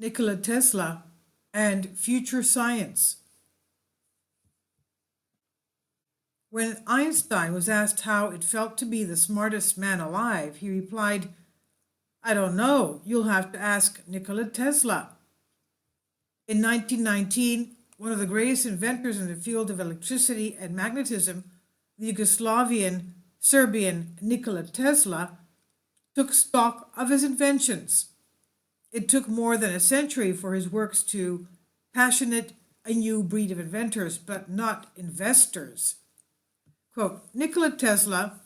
Nikola Tesla, and future science. When Einstein was asked how it felt to be the smartest man alive, he replied, "I don't know, you'll have to ask Nikola Tesla." In 1919, one of the greatest inventors in the field of electricity and magnetism, the Yugoslavian Serbian Nikola Tesla, took stock of his inventions. It took more than a century for his works to passionate a new breed of inventors, but not investors. Quote, Nikola Tesla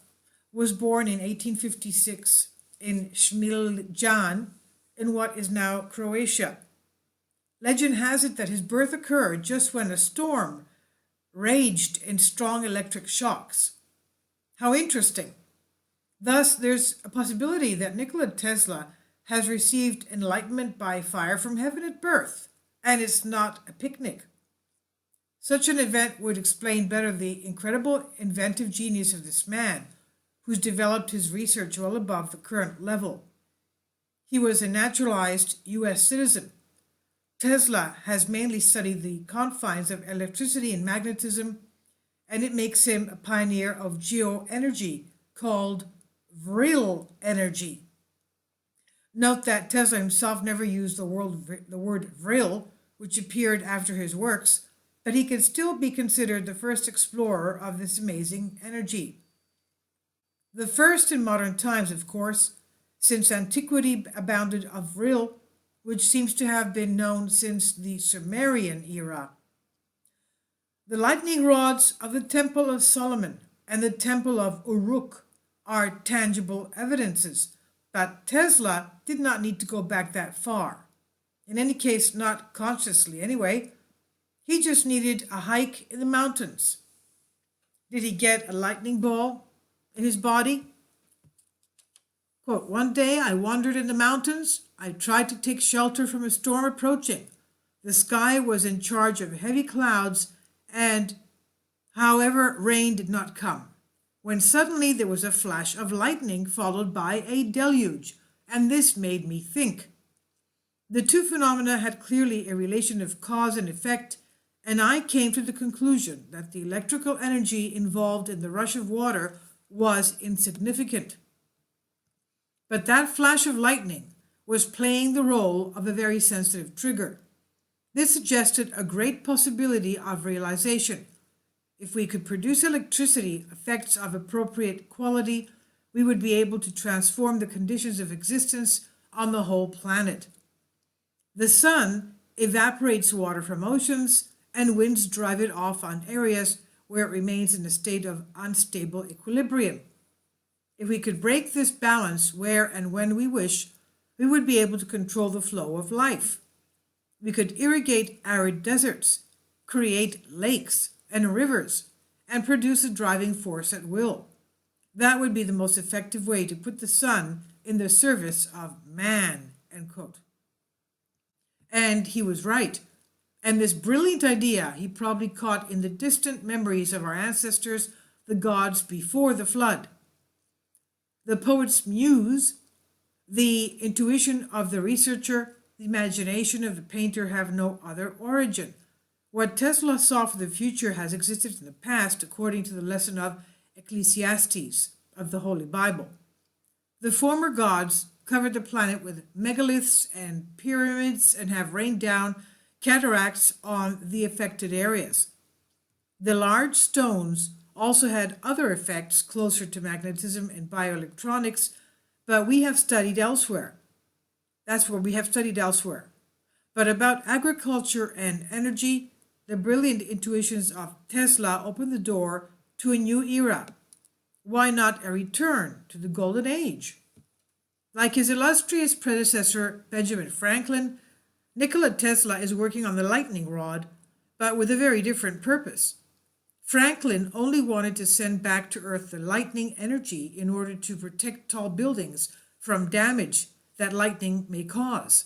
was born in 1856 in Smiljan in what is now Croatia. Legend has it that his birth occurred just when a storm raged in strong electric shocks. How interesting. Thus, there's a possibility that Nikola Tesla has received enlightenment by fire from heaven at birth, and it's not a picnic. Such an event would explain better the incredible inventive genius of this man, who's developed his research well above the current level. He was a naturalized U.S. citizen. Tesla has mainly studied the confines of electricity and magnetism, and it makes him a pioneer of geoenergy called vril energy. Note that Tesla himself never used the word vril, which appeared after his works, but he can still be considered the first explorer of this amazing energy. The first in modern times, of course, since antiquity abounded of vril, which seems to have been known since the Sumerian era. The lightning rods of the Temple of Solomon and the Temple of Uruk are tangible evidences, but Tesla did not need to go back that far. In any case, not consciously anyway. He just needed a hike in the mountains. Did he get a lightning ball in his body? Quote, one day I wandered in the mountains. I tried to take shelter from a storm approaching. The sky was in charge of heavy clouds, and, however, rain did not come. When suddenly there was a flash of lightning followed by a deluge, and this made me think. The two phenomena had clearly a relation of cause and effect, and I came to the conclusion that the electrical energy involved in the rush of water was insignificant. But that flash of lightning was playing the role of a very sensitive trigger. This suggested a great possibility of realization. If we could produce electricity effects of appropriate quality, we would be able to transform the conditions of existence on the whole planet. The sun evaporates water from oceans, and winds drive it off on areas where it remains in a state of unstable equilibrium. If we could break this balance where and when we wish, we would be able to control the flow of life. We could irrigate arid deserts, create lakes and rivers, and produce a driving force at will. That would be the most effective way to put the sun in the service of man, end quote. And he was right. And this brilliant idea he probably caught in the distant memories of our ancestors, the gods before the flood. The poet's muse, the intuition of the researcher, the imagination of the painter have no other origin. What Tesla saw for the future has existed in the past, according to the lesson of Ecclesiastes of the Holy Bible. The former gods covered the planet with megaliths and pyramids and have rained down cataracts on the affected areas. The large stones also had other effects closer to magnetism and bioelectronics, but we have studied elsewhere. That's where we have studied elsewhere. But about agriculture and energy, the brilliant intuitions of Tesla opened the door to a new era. Why not a return to the Golden Age? Like his illustrious predecessor, Benjamin Franklin, Nikola Tesla is working on the lightning rod, but with a very different purpose. Franklin only wanted to send back to Earth the lightning energy in order to protect tall buildings from damage that lightning may cause.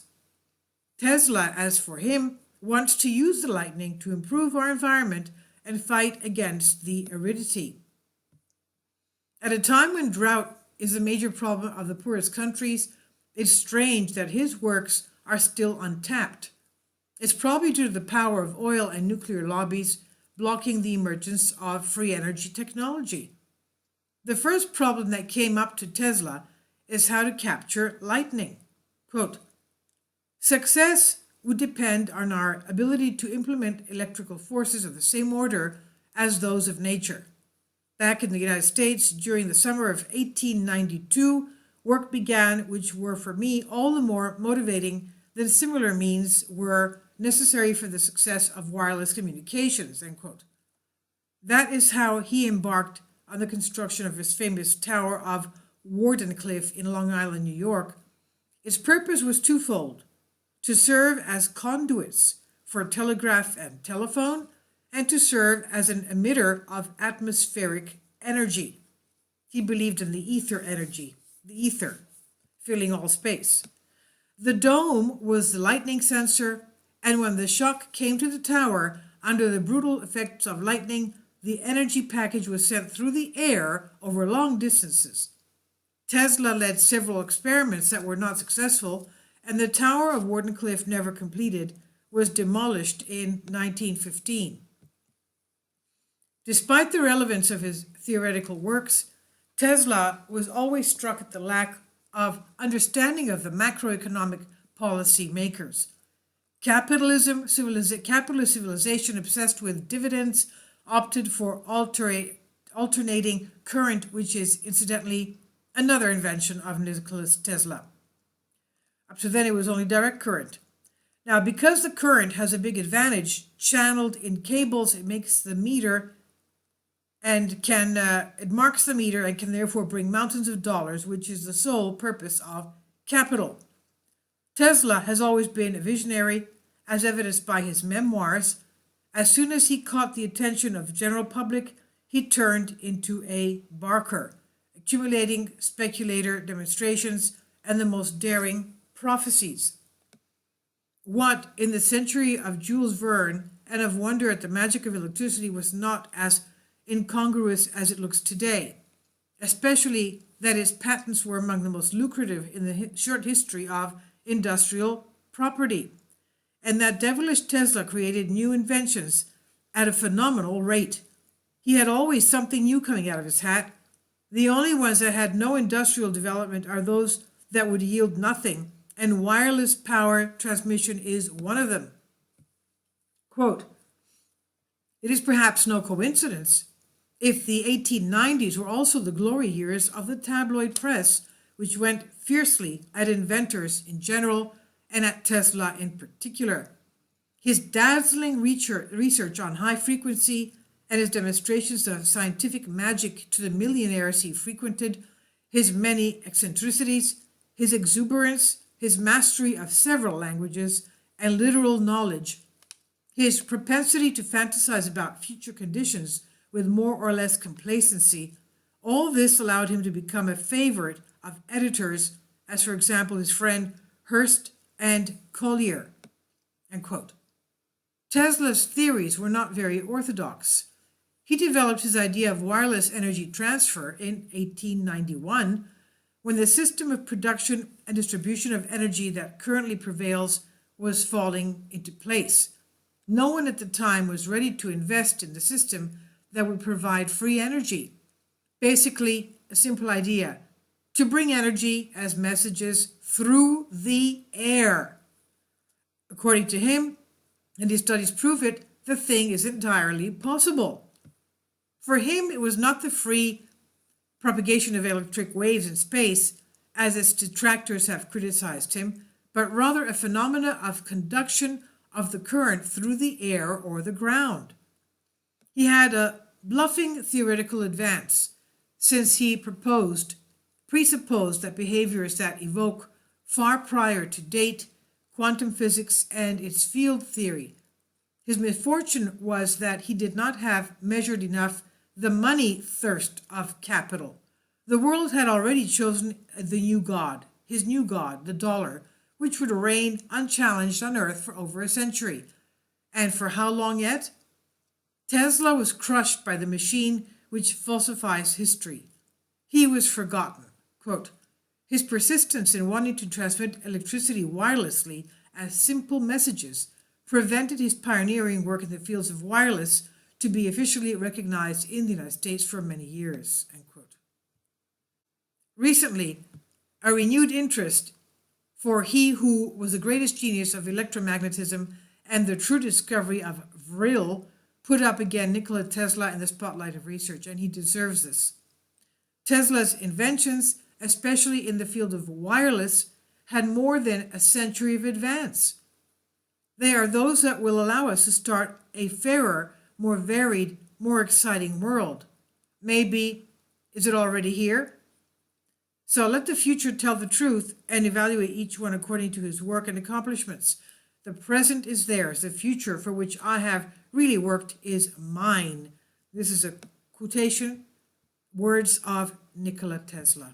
Tesla, as for him, wants to use the lightning to improve our environment and fight against the aridity. At a time when drought is a major problem of the poorest countries, it's strange that his works are still untapped. It's probably due to the power of oil and nuclear lobbies blocking the emergence of free energy technology. The first problem that came up to Tesla is how to capture lightning. Quote, success would depend on our ability to implement electrical forces of the same order as those of nature. Back in the United States, during the summer of 1892, work began which were for me all the more motivating than similar means were necessary for the success of wireless communications, end quote. That is how he embarked on the construction of his famous Tower of Wardenclyffe in Long Island, New York. Its purpose was twofold: to serve as conduits for telegraph and telephone, and to serve as an emitter of atmospheric energy. He believed in the ether energy, the ether, filling all space. The dome was the lightning sensor, and when the shock came to the tower, under the brutal effects of lightning, the energy package was sent through the air over long distances. Tesla led several experiments that were not successful, and the Tower of Wardenclyffe, never completed, was demolished in 1915. Despite the relevance of his theoretical works, Tesla was always struck at the lack of understanding of the macroeconomic policy makers. Capitalist civilization obsessed with dividends opted for alternating current, which is incidentally another invention of Nikola Tesla. Up to then it was only direct current. Now, because the current has a big advantage, channeled in cables, it makes the meter and it marks the meter and can therefore bring mountains of dollars, which is the sole purpose of capital. Tesla has always been a visionary, as evidenced by his memoirs. As soon as he caught the attention of the general public, he turned into a barker, accumulating speculator demonstrations and the most daring prophecies. What, in the century of Jules Verne and of wonder at the magic of electricity, was not as incongruous as it looks today, especially that his patents were among the most lucrative in the short history of industrial property, and that devilish Tesla created new inventions at a phenomenal rate. He had always something new coming out of his hat. The only ones that had no industrial development are those that would yield nothing, and wireless power transmission is one of them. Quote, it is perhaps no coincidence if the 1890s were also the glory years of the tabloid press, which went fiercely at inventors in general and at Tesla in particular. His dazzling research on high frequency and his demonstrations of scientific magic to the millionaires he frequented, his many eccentricities, his exuberance, his mastery of several languages, and literal knowledge, his propensity to fantasize about future conditions with more or less complacency, all this allowed him to become a favorite of editors, as for example his friend Hearst and Collier. End quote. Tesla's theories were not very orthodox. He developed his idea of wireless energy transfer in 1891, when the system of production and distribution of energy that currently prevails was falling into place. No one at the time was ready to invest in the system that would provide free energy. Basically, a simple idea: to bring energy as messages through the air. According to him, and his studies prove it, the thing is entirely possible. For him, it was not the free propagation of electric waves in space, as its detractors have criticized him, but rather a phenomena of conduction of the current through the air or the ground. He had a bluffing theoretical advance, since he presupposed that behaviors that evoke far prior to date quantum physics and its field theory. His misfortune was that he did not have measured enough the money thirst of capital. The world had already chosen the new god, his new god, the dollar, which would reign unchallenged on Earth for over a century. And for how long yet? Tesla was crushed by the machine which falsifies history. He was forgotten. Quote, his persistence in wanting to transmit electricity wirelessly as simple messages prevented his pioneering work in the fields of wireless to be officially recognized in the United States for many years. End quote. Recently, a renewed interest for he who was the greatest genius of electromagnetism and the true discovery of vril put up again Nikola Tesla in the spotlight of research, and he deserves this. Tesla's inventions, especially in the field of wireless, had more than a century of advance. They are those that will allow us to start a fairer, more varied, more exciting world. Maybe, is it already here? So let the future tell the truth and evaluate each one according to his work and accomplishments. The present is theirs. The future for which I have really worked is mine. This is a quotation, words of Nikola Tesla.